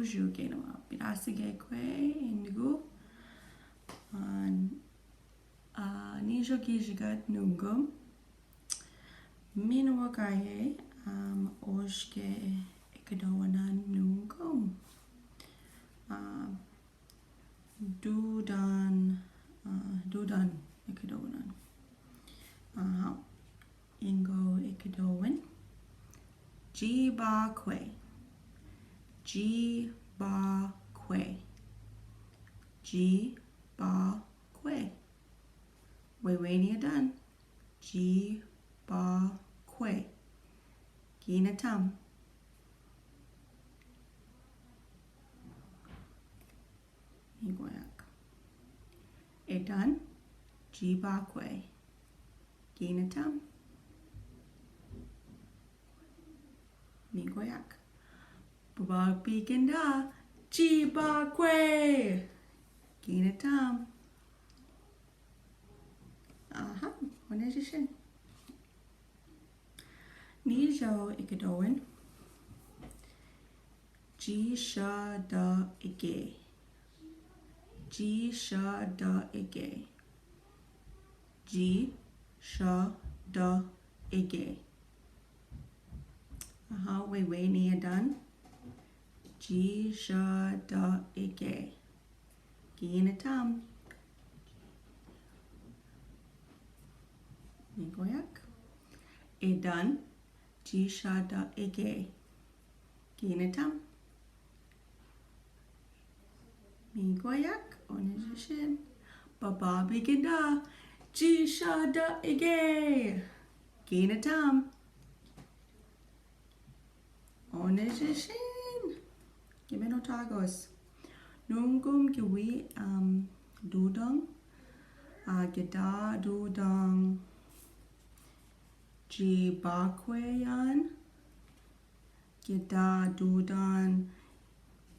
uju genama. Pirasige kwe indigo. Nijo gijigat nungum. Minwakaye oshke Ikidowinan nungum. Dudan Ikidowinan. Ingo Ikidowin. Jiibaakwe. Jiibaakwe. Weweni done. Jiibaakwe. Ginatam. Migoyak. Edan. Jiibaakwe. Ginatam. Migoyak. Babagbiginda. Jiibaakwe. Ginatam. Aha, oneshishin. Nijo Ikidowin. Jiibaakwe. Jiibaakwe. Jiibaakwe. Weweni done. Jiibaakwe. Ginatam. Migoyak. Edan. Jiibaakwe. Ginatam. Migoyak. Oneshishin. Babagbiginda. Jiibaakwe. Ginatam. Oneshishin. Gimenotagos. Nungum giwi dudang. Gida dudang. Jiibaakweyan. Gida dudan.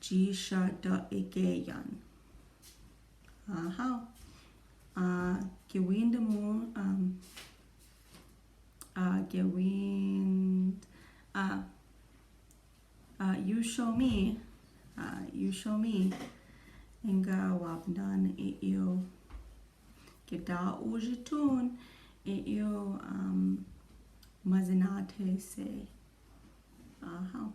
Jiibaakweyan. Aha. Gewind mo. Gewind. You show me. You show me. Inga wapdan iyo. Gida ujitun. Iyo mazinate se. Aha.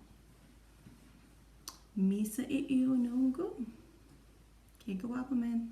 Misa iyo nungu. Kega wapamen.